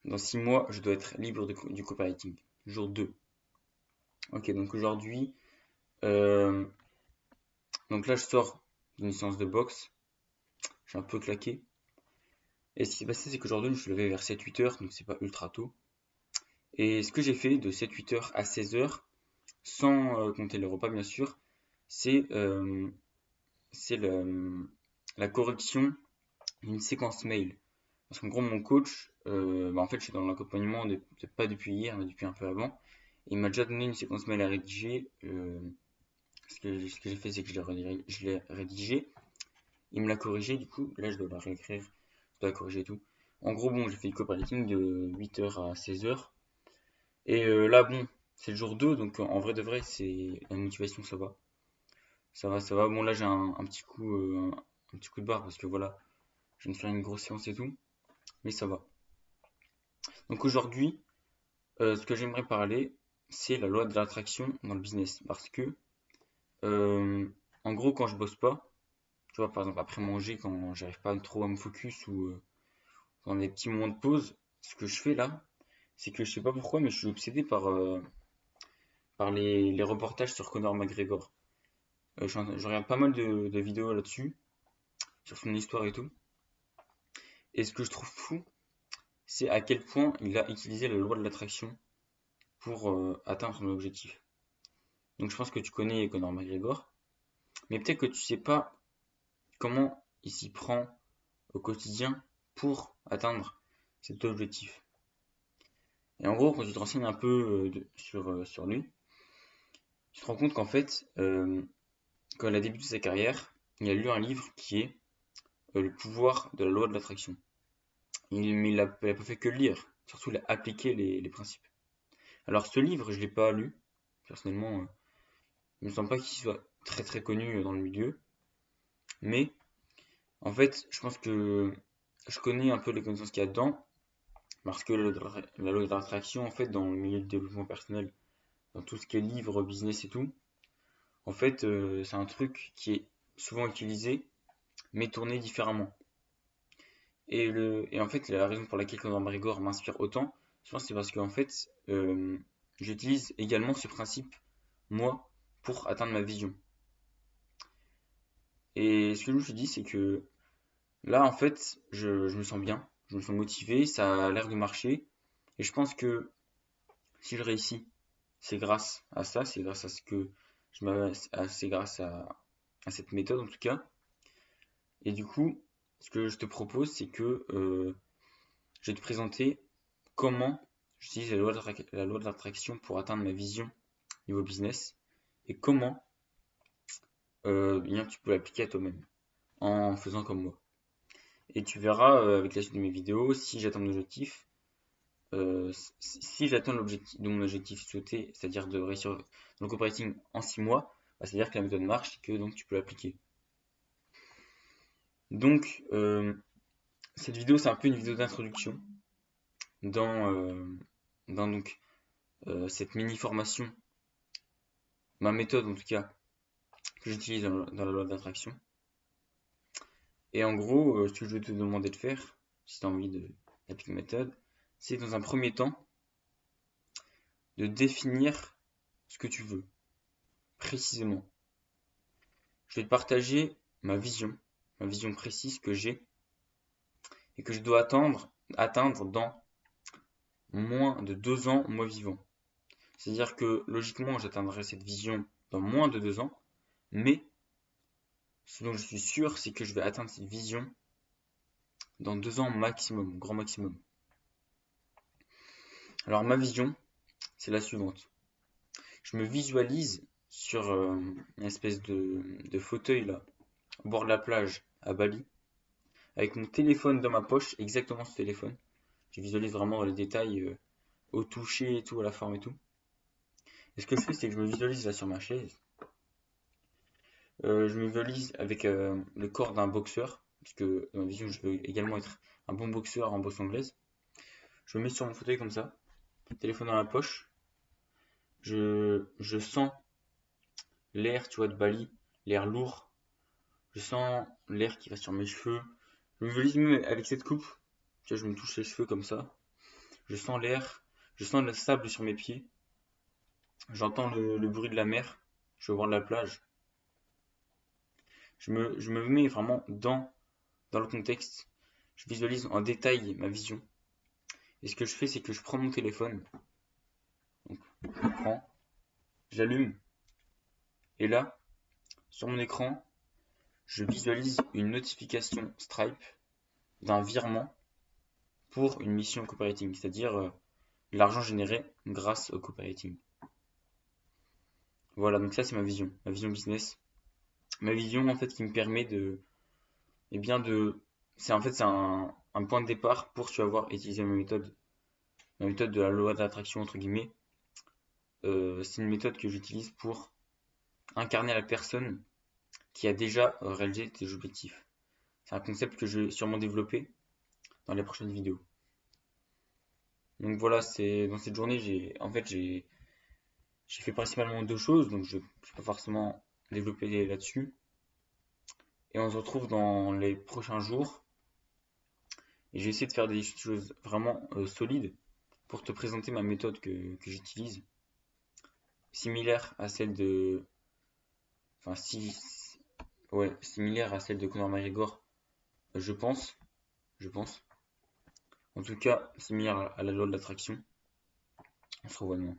dans 6 mois, je dois être libre du copywriting. Jour 2. Ok, donc aujourd'hui, euh, donc là, je sors d'une séance de boxe. Je suis un peu claqué. Et ce qui s'est passé, c'est qu'aujourd'hui, je me suis levé vers 7-8 heures, donc c'est pas ultra tôt. Et ce que j'ai fait de 7-8 heures à 16 heures, sans compter les repas, bien sûr, c'est la correction d'une séquence mail. Parce qu'en gros, mon coach, en fait, je suis dans l'accompagnement pas depuis hier, mais depuis un peu avant. Il m'a déjà donné une séquence mail à rédiger. Ce que j'ai fait, c'est que je l'ai rédigé. Il me l'a corrigé, du coup. Là, je dois la réécrire. Je dois la corriger et tout. En gros, bon, j'ai fait du copywriting de 8 heures à 16 heures. Et là, bon, c'est le jour 2, donc en vrai de vrai, c'est la motivation, ça va. Ça va, ça va. Bon, là, j'ai un petit coup de barre parce que voilà, je viens de faire une grosse séance et tout. Mais ça va. Donc aujourd'hui, ce que j'aimerais parler, c'est la loi de l'attraction dans le business. Parce que, euh, en gros, quand je bosse pas, tu vois, par exemple, après manger, quand j'arrive pas trop à me focus ou dans des petits moments de pause, ce que je fais là, c'est que je sais pas pourquoi, mais je suis obsédé par les reportages sur Conor McGregor. Je regarde pas mal de vidéos là-dessus, sur son histoire et tout. Et ce que je trouve fou, c'est à quel point il a utilisé la loi de l'attraction pour atteindre son objectif. Donc je pense que tu connais Conor McGregor, mais peut-être que tu sais pas comment il s'y prend au quotidien pour atteindre cet objectif. Et en gros, quand tu te renseignes un peu sur lui, tu te rends compte qu'en fait, quand il a débuté sa carrière, il a lu un livre qui est Le pouvoir de la loi de l'attraction. Mais il a pas fait que le lire, surtout il a appliqué les principes. Alors ce livre, je l'ai pas lu, personnellement, il me semble pas qu'il soit très très connu dans le milieu, mais en fait, je pense que je connais un peu les connaissances qu'il y a dedans, parce que la loi de l'attraction, en fait, dans le milieu du développement personnel, dans tout ce qui est livre, business et tout, en fait, c'est un truc qui est souvent utilisé, mais tourné différemment. Et en fait, la raison pour laquelle Conor McGregor m'inspire autant, je pense que c'est parce qu'en fait, j'utilise également ce principe, moi, pour atteindre ma vision. Et ce que je me suis dit, c'est que là, en fait, je me sens bien, je me sens motivé, ça a l'air de marcher. Et je pense que si je réussis, c'est grâce à ça, c'est grâce à ce que c'est grâce à cette méthode en tout cas. Et du coup, ce que je te propose, c'est que je vais te présenter comment j'utilise la loi de l'attraction pour atteindre ma vision niveau business et comment bien, tu peux l'appliquer à toi-même en faisant comme moi. Et tu verras avec la suite de mes vidéos si j'atteins mon objectif. Si j'atteins l'objectif de mon objectif souhaité, c'est-à-dire de réussir dans le copywriting en 6 mois, bah, c'est-à-dire que la méthode marche et que donc tu peux l'appliquer. Donc cette vidéo c'est un peu une vidéo d'introduction dans, dans donc cette mini formation, ma méthode en tout cas que j'utilise dans la loi d'attraction. Et en gros, ce que je vais te demander de faire, si tu as envie d'appliquer la méthode, c'est dans un premier temps de définir ce que tu veux précisément. Je vais te partager ma vision précise que j'ai et que je dois atteindre dans moins de 2 ans, moi vivant. C'est-à-dire que logiquement, j'atteindrai cette vision dans moins de 2 ans, mais ce dont je suis sûr, c'est que je vais atteindre cette vision dans 2 ans maximum, grand maximum. Alors ma vision, c'est la suivante. Je me visualise sur une espèce de fauteuil là, au bord de la plage à Bali, avec mon téléphone dans ma poche, exactement ce téléphone. Je visualise vraiment dans les détails, au toucher et tout, à la forme et tout. Et ce que je fais, c'est que je me visualise là sur ma chaise. Je me visualise avec le corps d'un boxeur, parce que dans ma vision, je veux également être un bon boxeur en boxe anglaise. Je me mets sur mon fauteuil comme ça, téléphone dans la poche. Je sens l'air, tu vois, de Bali, l'air lourd. Je sens l'air qui va sur mes cheveux. Je me visualise même avec cette coupe. Tu vois, je me touche les cheveux comme ça. je sens l'air, je sens le sable sur mes pieds, j'entends le bruit de la mer, je vois de la plage. Je me mets vraiment dans le contexte, je visualise en détail ma vision. Et ce que je fais, c'est que je prends mon téléphone, donc je le prends, j'allume, et là, sur mon écran, je visualise une notification Stripe d'un virement pour une mission copywriting, c'est-à-dire l'argent généré grâce au copywriting. Voilà, donc ça c'est ma vision business. Ma vision en fait qui me permet de, eh bien de, c'est en fait c'est un point de départ pour tu vas voir utiliser ma méthode de la loi d'attraction entre guillemets. C'est une méthode que j'utilise pour incarner la personne qui a déjà réalisé tes objectifs. C'est un concept que je vais sûrement développer dans les prochaines vidéos. Donc voilà, c'est dans cette journée, j'ai fait principalement deux choses, donc je ne vais pas forcément développer là-dessus. Et on se retrouve dans les prochains jours. Et j'ai essayé de faire des choses vraiment solides pour te présenter ma méthode que j'utilise, similaire à celle de, enfin si, ouais, similaire à celle de Conor McGregor, je pense, je pense. En tout cas, similaire à la loi de l'attraction. On se revoit demain.